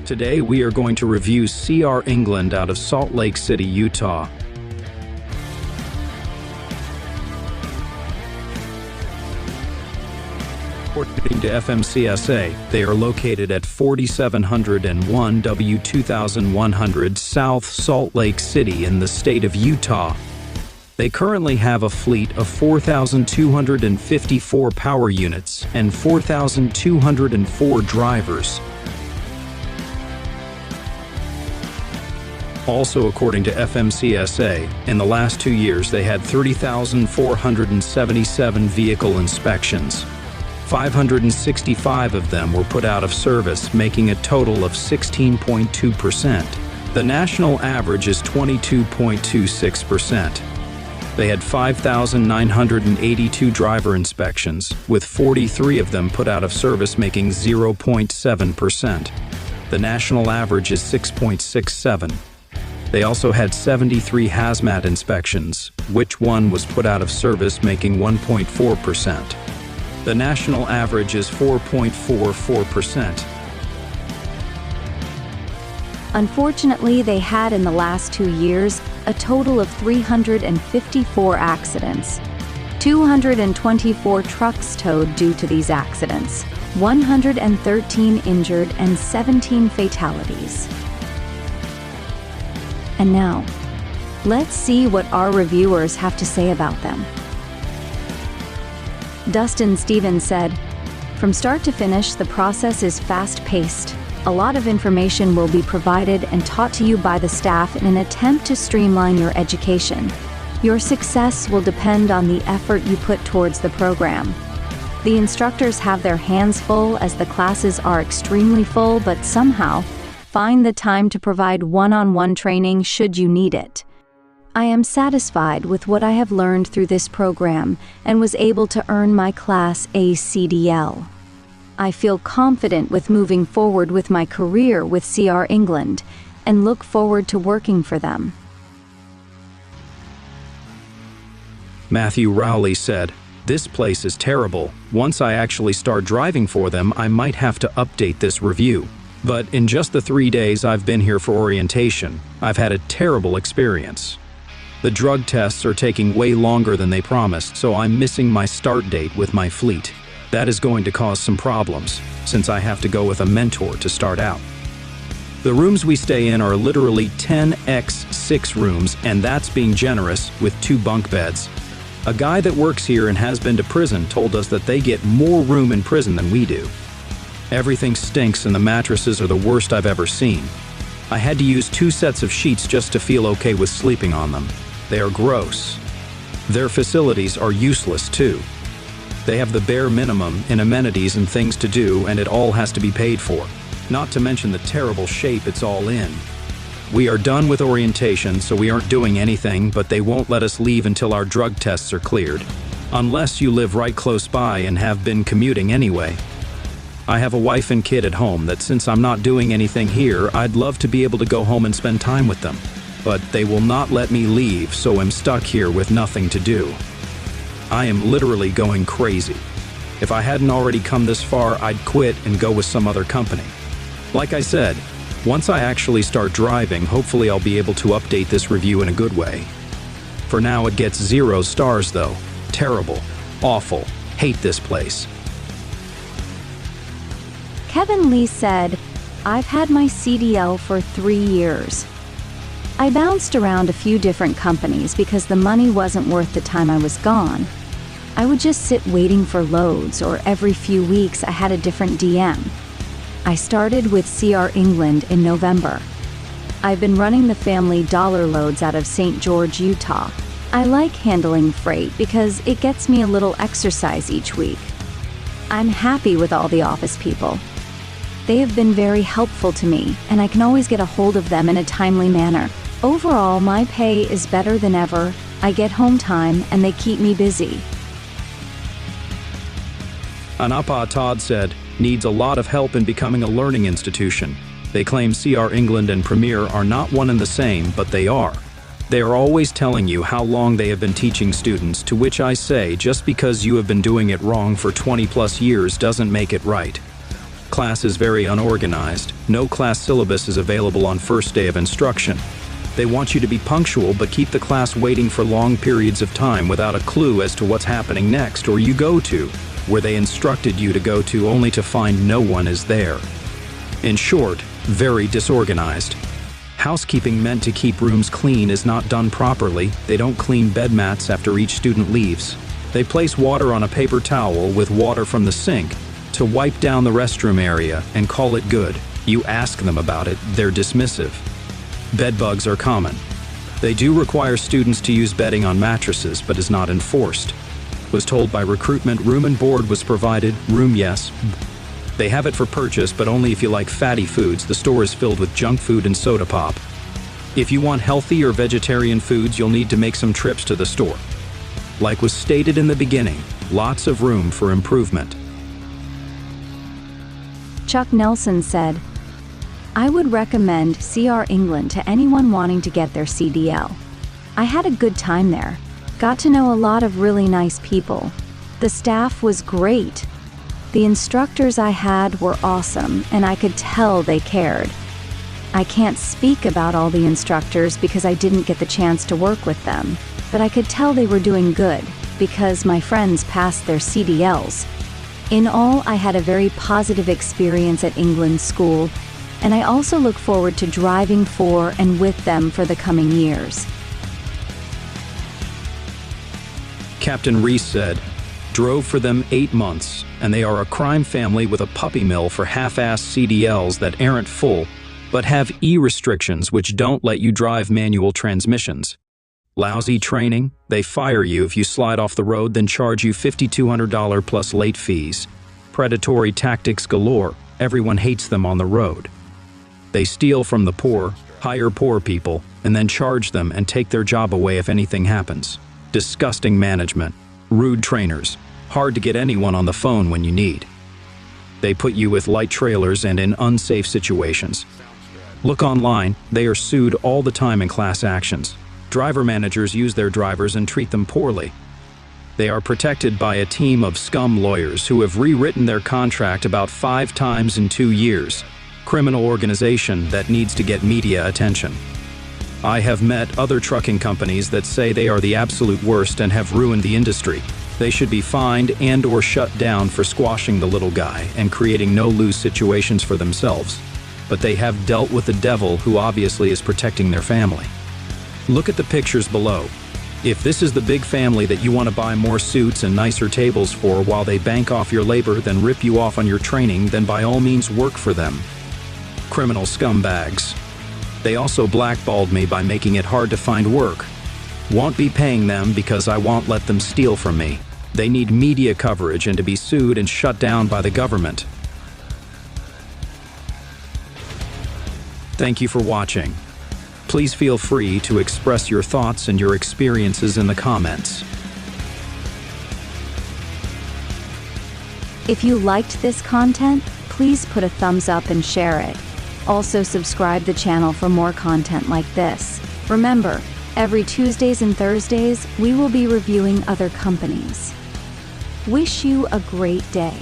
Today we are going to review CR England out of Salt Lake City, Utah. According to FMCSA, they are located at 4701 W 2100 South Salt Lake City in the state of Utah. They currently have a fleet of 4,254 power units and 4,204 drivers. Also, according to FMCSA, in the last 2 years they had 30,477 vehicle inspections. 565 of them were put out of service, making a total of 16.2%. The national average is 22.26%. They had 5,982 driver inspections, with 43 of them put out of service, making 0.7%. The national average is 6.67. They also had 73 hazmat inspections, which one was put out of service, making 1.4%. The national average is 4.44%. Unfortunately, they had in the last 2 years a total of 354 accidents. 224 trucks towed due to these accidents, 113 injured, and 17 fatalities. And now, let's see what our reviewers have to say about them. Dustin Stevens said, "From start to finish, the process is fast-paced. A lot of information will be provided and taught to you by the staff in an attempt to streamline your education. Your success will depend on the effort you put towards the program. The instructors have their hands full as the classes are extremely full, but somehow find the time to provide one-on-one training should you need it. I am satisfied with what I have learned through this program and was able to earn my Class A CDL. I feel confident with moving forward with my career with CR England and look forward to working for them." Matthew Rowley said, "This place is terrible. Once I actually start driving for them, I might have to update this review. But in just the 3 days I've been here for orientation, I've had a terrible experience. The drug tests are taking way longer than they promised, so I'm missing my start date with my fleet. That is going to cause some problems, since I have to go with a mentor to start out. The rooms we stay in are literally 10x6 rooms, and that's being generous, with 2 bunk beds. A guy that works here and has been to prison told us that they get more room in prison than we do. Everything stinks and the mattresses are the worst I've ever seen. I had to use 2 sets of sheets just to feel okay with sleeping on them. They are gross. Their facilities are useless too. They have the bare minimum in amenities and things to do, and it all has to be paid for, not to mention the terrible shape it's all in. We are done with orientation, so we aren't doing anything, but they won't let us leave until our drug tests are cleared, unless you live right close by and have been commuting anyway. I have a wife and kid at home that since I'm not doing anything here, I'd love to be able to go home and spend time with them. But they will not let me leave, so I'm stuck here with nothing to do. I am literally going crazy. If I hadn't already come this far, I'd quit and go with some other company. Like I said, once I actually start driving, hopefully I'll be able to update this review in a good way. For now, it gets 0 stars though. Terrible. Awful. Hate this place." Kevin Lee said, "I've had my CDL for 3 years. I bounced around a few different companies because the money wasn't worth the time I was gone. I would just sit waiting for loads, or every few weeks I had a different DM. I started with CR England in November. I've been running the family dollar loads out of St. George, Utah. I like handling freight because it gets me a little exercise each week. I'm happy with all the office people. They have been very helpful to me, and I can always get a hold of them in a timely manner. Overall, my pay is better than ever, I get home time, and they keep me busy." Anapa Todd said, "Needs a lot of help in becoming a learning institution. They claim CR England and Premier are not one and the same, but they are. They are always telling you how long they have been teaching students, to which I say just because you have been doing it wrong for 20+ years doesn't make it right. Class is very unorganized. No class syllabus is available on first day of instruction. They want you to be punctual but keep the class waiting for long periods of time without a clue as to what's happening next, or you go to where they instructed you to go to only to find no one is there. In short, very disorganized. Housekeeping meant to keep rooms clean is not done properly. They don't clean bed mats after each student leaves. They place water on a paper towel with water from the sink to wipe down the restroom area and call it good. You ask them about it, they're dismissive. Bed bugs are common. They do require students to use bedding on mattresses, but is not enforced. Was told by recruitment room and board was provided. Room, yes. They have it for purchase, but only if you like fatty foods. The store is filled with junk food and soda pop. If you want healthy or vegetarian foods, you'll need to make some trips to the store. Like was stated in the beginning, lots of room for improvement. Chuck Nelson said, I would recommend CR England to anyone wanting to get their CDL. I had a good time there. Got to know a lot of really nice people. The staff was great. The instructors I had were awesome, and I could tell they cared. I can't speak about all the instructors because I didn't get the chance to work with them, but I could tell they were doing good because my friends passed their CDLs. In all, I had a very positive experience at England School, and I also look forward to driving for and with them for the coming years. Captain Reese said, drove for them 8 months, and they are a crime family with a puppy mill for half-assed CDLs that aren't full, but have E-restrictions which don't let you drive manual transmissions. Lousy training, they fire you if you slide off the road, then charge you $5,200 plus late fees. Predatory tactics galore, everyone hates them on the road. They steal from the poor, hire poor people, and then charge them and take their job away if anything happens. Disgusting management, rude trainers, hard to get anyone on the phone when you need. They put you with light trailers and in unsafe situations. Look online, they are sued all the time in class actions. Driver managers use their drivers and treat them poorly. They are protected by a team of scum lawyers who have rewritten their contract about 5 times in 2 years. Criminal organization that needs to get media attention. I have met other trucking companies that say they are the absolute worst and have ruined the industry. They should be fined and or shut down for squashing the little guy and creating no-lose situations for themselves. But they have dealt with the devil who obviously is protecting their family. Look at the pictures below. If this is the big family that you want to buy more suits and nicer tables for while they bank off your labor then rip you off on your training, then by all means work for them. Criminal scumbags. They also blackballed me by making it hard to find work. Won't be paying them because I won't let them steal from me. They need media coverage and to be sued and shut down by the government. Thank you for watching. Please feel free to express your thoughts and your experiences in the comments. If you liked this content, please put a thumbs up and share it. Also subscribe the channel for more content like this. Remember, every Tuesdays and Thursdays, we will be reviewing other companies. Wish you a great day.